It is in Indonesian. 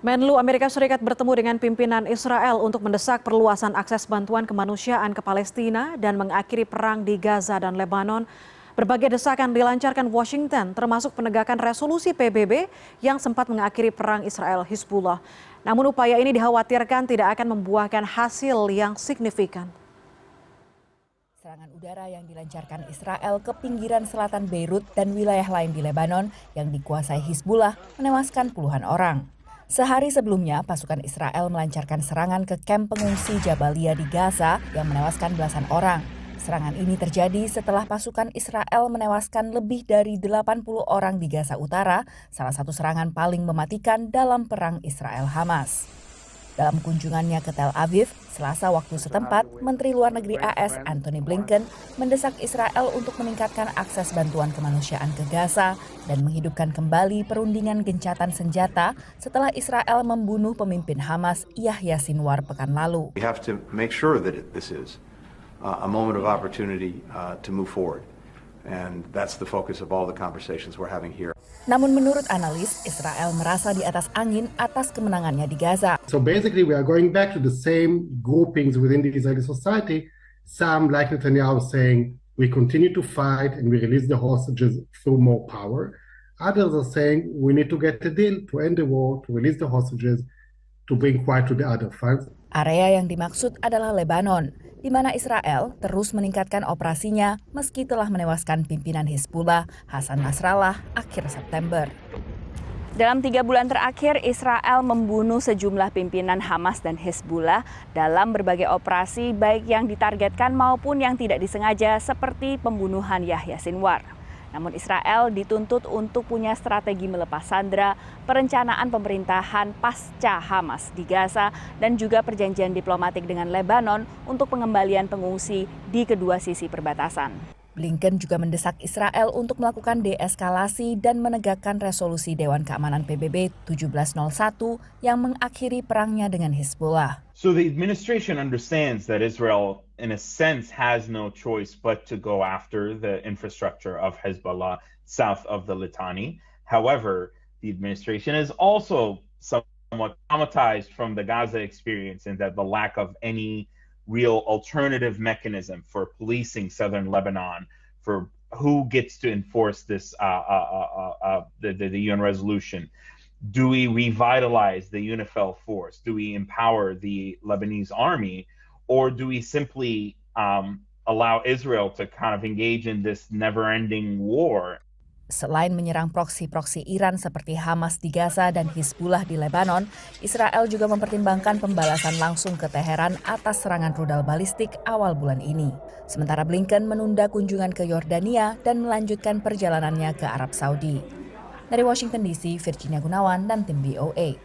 Menlu Amerika Serikat bertemu dengan pimpinan Israel untuk mendesak perluasan akses bantuan kemanusiaan ke Palestina dan mengakhiri perang di Gaza dan Lebanon. Berbagai desakan dilancarkan Washington, termasuk penegakan resolusi PBB yang sempat mengakhiri perang Israel-Hizbullah. Namun upaya ini dikhawatirkan tidak akan membuahkan hasil yang signifikan. Serangan udara yang dilancarkan Israel ke pinggiran selatan Beirut dan wilayah lain di Lebanon yang dikuasai Hizbullah menewaskan puluhan orang. Sehari sebelumnya, pasukan Israel melancarkan serangan ke kamp pengungsi Jabalia di Gaza yang menewaskan belasan orang. Serangan ini terjadi setelah pasukan Israel menewaskan lebih dari 80 orang di Gaza Utara, salah satu serangan paling mematikan dalam perang Israel-Hamas. Dalam kunjungannya ke Tel Aviv, Selasa waktu setempat, Menteri Luar Negeri AS Antony Blinken mendesak Israel untuk meningkatkan akses bantuan kemanusiaan ke Gaza dan menghidupkan kembali perundingan gencatan senjata setelah Israel membunuh pemimpin Hamas Yahya Sinwar pekan lalu. We have to make sure that this is a moment of opportunity to move forward. And that's the focus of all the conversations we're having here. Namun menurut analis, Israel merasa di atas angin atas kemenangannya di Gaza. So basically we are going back to the same groupings within the Israeli society. Some, like Netanyahu, saying we continue to fight and we release the hostages through more power. Others are saying we need to get a deal to end the war, to release the hostages, to bring quiet to the other fronts. Area yang dimaksud adalah Lebanon, di mana Israel terus meningkatkan operasinya meski telah menewaskan pimpinan Hizbullah Hasan Nasrallah akhir September. Dalam 3 bulan terakhir, Israel membunuh sejumlah pimpinan Hamas dan Hizbullah dalam berbagai operasi baik yang ditargetkan maupun yang tidak disengaja seperti pembunuhan Yahya Sinwar. Namun Israel dituntut untuk punya strategi melepas sandera, perencanaan pemerintahan pasca Hamas di Gaza, dan juga perjanjian diplomatik dengan Lebanon untuk pengembalian pengungsi di kedua sisi perbatasan. Blinken juga mendesak Israel untuk melakukan deeskalasi dan menegakkan resolusi Dewan Keamanan PBB 1701 yang mengakhiri perangnya dengan Hizbullah. So the administration understands that Israel, in a sense, has no choice but to go after the infrastructure of Hezbollah south of the Litani. However, the administration is also somewhat traumatized from the Gaza experience and that the lack of any real alternative mechanism for policing southern Lebanon, for who gets to enforce this the UN resolution. Do we revitalize the UNIFIL force? Do we empower the Lebanese army? Or do we simply allow Israel to kind of engage in this never-ending war? Selain menyerang proksi-proksi Iran seperti Hamas di Gaza dan Hizbullah di Lebanon, Israel juga mempertimbangkan pembalasan langsung ke Teheran atas serangan rudal balistik awal bulan ini. Sementara Blinken menunda kunjungan ke Yordania dan melanjutkan perjalanannya ke Arab Saudi. Dari Washington DC, Virginia Gunawan dan tim VOA.